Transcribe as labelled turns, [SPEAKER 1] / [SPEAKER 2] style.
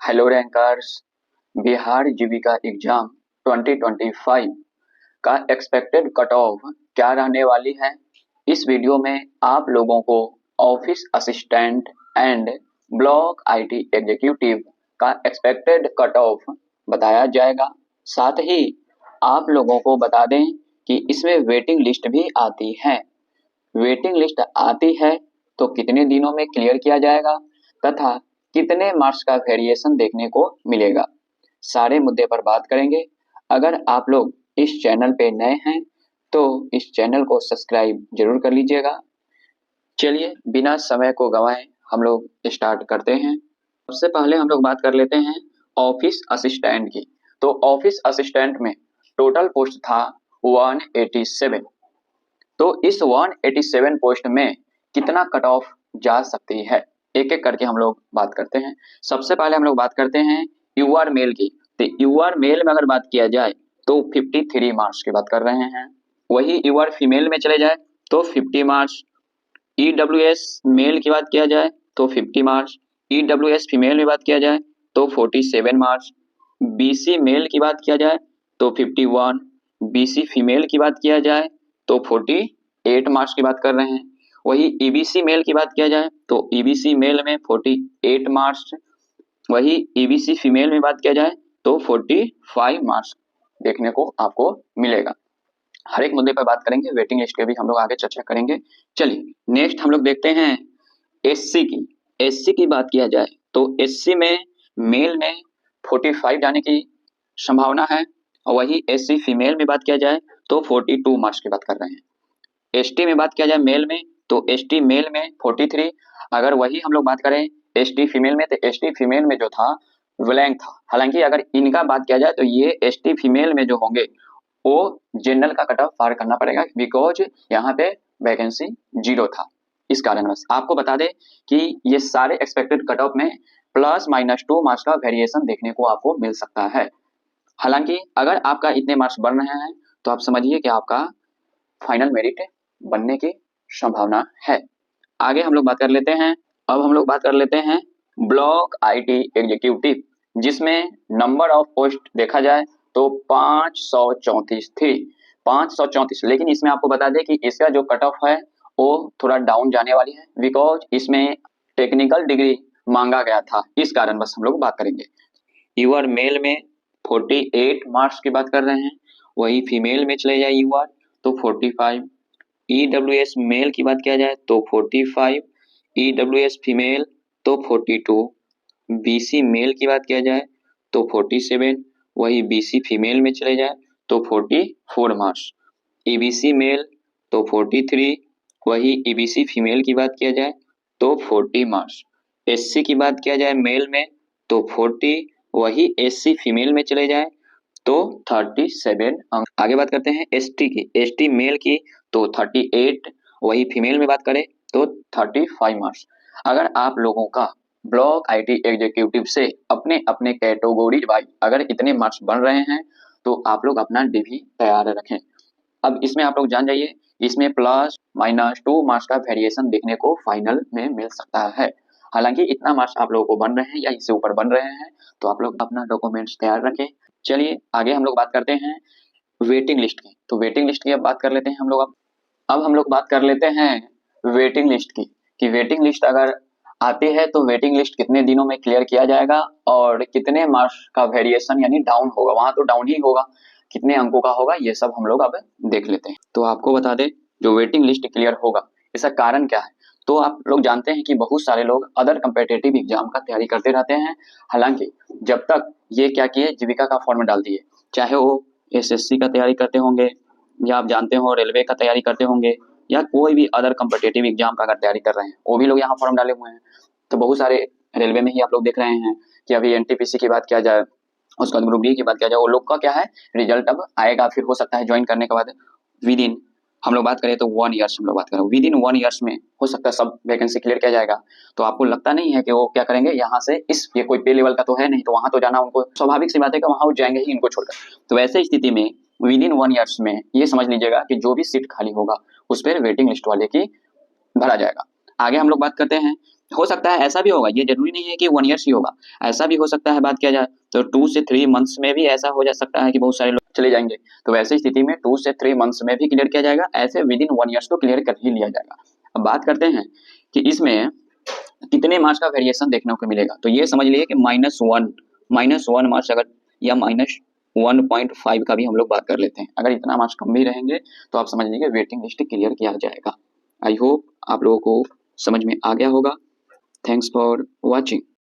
[SPEAKER 1] Hello rankers. Bihar Jeevika exam 2025 का expected cut off क्या रहने वाली है। इस वीडियो में आप लोगों को office assistant and block IT executive का एक्सपेक्टेड कट ऑफ बताया जाएगा। साथ ही आप लोगों को बता दें कि इसमें वेटिंग लिस्ट भी आती है। वेटिंग लिस्ट आती है तो कितने दिनों में क्लियर किया जाएगा तथा कितने मार्क्स का वेरिएशन देखने को मिलेगा, सारे मुद्दे पर बात करेंगे। अगर आप लोग इस चैनल पे नए हैं तो इस चैनल को सब्सक्राइब जरूर कर लीजिएगा। चलिए बिना समय को गंवाए हम लोग स्टार्ट करते हैं। सबसे पहले हम लोग बात कर लेते हैं ऑफिस असिस्टेंट की। तो ऑफिस असिस्टेंट में टोटल पोस्ट था 187। तो इस 187 पोस्ट में कितना कट ऑफ जा सकती है, एक एक करके हम लोग बात करते हैं। सबसे पहले हम लोग बात करते हैं यूआर मेल की। तो यूआर मेल में अगर बात किया जाए तो 53 मार्क्स की बात कर रहे हैं। वही यूआर फीमेल में चले जाए तो 50 मार्क्स। ईडब्ल्यूएस मेल की बात किया जाए तो 50 मार्क्स। ईडब्ल्यूएस फीमेल में बात किया जाए तो 47 मार्क्स। बीसी मेल की बात किया जाए तो 51। बीसी फीमेल की बात किया जाए तो 48 मार्क्स की बात कर रहे हैं। वही ईबीसी मेल की बात किया जाए तो ईबीसी मेल में 48 मार्क्स। वही ईबीसी फीमेल में बात किया जाए तो 45 मार्क्स देखने को आपको मिलेगा। हर एक मुद्दे पर बात करेंगे, वेटिंग लिस्ट के भी हम लोग आगे चर्चा करेंगे। चलिए नेक्स्ट हम लोग देखते हैं एससी की। एससी की बात किया जाए तो एससी में मेल में 45 जाने की संभावना है। और वही एससी फीमेल में बात किया जाए तो 42 मार्क्स की बात कर रहे हैं। एसटी में बात किया जाए मेल में तो एसटी मेल में 43। अगर वही हम लोग बात करें एसटी फीमेल में तो एसटी फीमेल में जो था ब्लैंक था। हालांकि अगर इनका बात किया जाए तो ये एसटी फीमेल में जो होंगे वो जनरल का कट ऑफ पार करना पड़ेगा, बिकॉज यहाँ पे वैकेंसी 0 था। इस कारणवश आपको बता दें कि ये सारे एक्सपेक्टेड कट ऑफ में ±2 मार्क्स का वेरिएशन देखने को आपको मिल सकता है। हालांकि अगर आपका इतने मार्क्स बढ़ रहे हैं तो आप समझिए कि आपका फाइनल मेरिट बनने की संभावना है। आगे हम लोग बात कर लेते हैं। अब हम लोग बात कर लेते हैं ब्लॉक आईटी एग्जीक्यूटिव, जिसमें नंबर ऑफ पोस्ट देखा जाए तो 534 थी। 534, लेकिन इसमें आपको बता दें कि इसका जो कट ऑफ है वो थोड़ा डाउन जाने वाली है, बिकॉज इसमें टेक्निकल डिग्री मांगा गया था। इस कारण बस हम लोग बात करेंगे। यूआर मेल में 48 मार्क्स की बात कर रहे हैं। वही फीमेल में चले जाए यूआर तो 45। ईडब्ल्यूएस मेल की बात किया जाए तो 45। ईडब्ल्यूएस फीमेल तो 42। बीसी मेल की बात किया जाए तो 47। वही बीसी फीमेल में चले जाए तो 44 मार्क्स। ईबीसी मेल तो 43। वही ईबीसी फीमेल की बात किया जाए तो 40 मार्क्स। एससी की बात किया जाए मेल में तो 40। वही एससी फीमेल में चले जाए तो 37 अंक। आगे बात करते हैं एसटी की। एसटी मेल की तो 38। वही फीमेल में बात करें तो 35 मार्क्स। अगर आप लोगों का ब्लॉक आईटी एग्जीक्यूटिव से अपने अपने कैटेगरी वाइज अगर इतने मार्क्स बन रहे हैं तो आप लोग अपना डीवी तैयार रखें। अब इसमें आप लोग जान जाइए, इसमें ±2 मार्क्स का वेरिएशन देखने को फाइनल में मिल सकता है। हालांकि इतना मार्क्स आप लोगों को बन रहे हैं या इससे ऊपर बन रहे हैं तो आप लोग अपना डॉक्यूमेंट्स तैयार रखें। चलिए आगे हम लोग बात करते हैं वेटिंग लिस्ट की। तो वेटिंग लिस्ट की अब बात कर लेते हैं हम लोग। अब हम लोग बात कर लेते हैं वेटिंग लिस्ट की कि वेटिंग लिस्ट अगर आती है तो वेटिंग लिस्ट कितने दिनों में क्लियर किया जाएगा और कितने मार्क्स का वेरिएशन यानी डाउन होगा। वहां तो डाउन ही होगा, कितने अंकों का होगा ये सब हम लोग अब देख लेते हैं। तो आपको बता दें जो वेटिंग लिस्ट क्लियर होगा इसका कारण क्या है। तो आप लोग जानते हैं कि बहुत सारे लोग अदर कम्पिटिटिव एग्जाम का तैयारी करते रहते हैं। हालांकि जब तक ये क्या किए जीविका का फॉर्म डाल दिए, चाहे वो एसएससी का तैयारी करते होंगे या आप जानते हो रेलवे का तैयारी करते होंगे या कोई भी अदर कम्पिटिटिव एग्जाम का अगर तैयारी कर रहे हैं वो भी लोग यहाँ फॉर्म डाले हुए हैं। तो बहुत सारे रेलवे में ही आप लोग देख रहे हैं कि अभी एनटीपीसी की बात किया जाए, उसके बाद ग्रुप डी की बात किया जाए, वो लोग का क्या है रिजल्ट अब आएगा, फिर हो सकता है ज्वाइन करने के बाद विद इन हम लोग बात करें तो 1 ईयर्स हम लोग बात करें विद इन 1 ईयर्स में हो सकता है सब वैकेंसी क्लियर किया जाएगा। तो आपको लगता नहीं है कि वो क्या करेंगे यहाँ से, इस ये कोई पे लेवल का तो है नहीं तो वहां तो जाना उनको स्वाभाविक सी बात है कि वहां वो जाएंगे ही इनको छोड़कर। तो ऐसे स्थिति में विद इन 1 ईयर्स में ये समझ लीजिएगा कि जो भी सीट खाली होगा उस पर वेटिंग लिस्ट वाले की भरा जाएगा। आगे हम लोग बात करते हैं हो सकता है ऐसा भी होगा, ये जरूरी नहीं है कि 1 ईयर्स ही होगा, ऐसा भी हो सकता है। बात किया जाए तो 2 से 3 मंथ्स में भी ऐसा हो जा सकता है कि बहुत सारे लोग चले जाएंगे, तो वैसी स्थिति में 2 से 3 मंथ्स में भी क्लियर किया जाएगा, ऐसे विद इन 1 ईयर्स तो क्लियर कर ही लिया जाएगा। अब बात करते हैं कि इसमें कितने मार्क्स का वेरिएशन देखने को मिलेगा। तो ये समझ लीजिए कि -1 मार्क्स अगर, या -1.5 का भी हम लोग बात कर लेते हैं, अगर इतना मार्क्स कम भी रहेंगे तो आप समझ लीजिए वेटिंग लिस्ट क्लियर किया जाएगा। आई होप आप लोगों को समझ में आ गया होगा। Thanks for watching.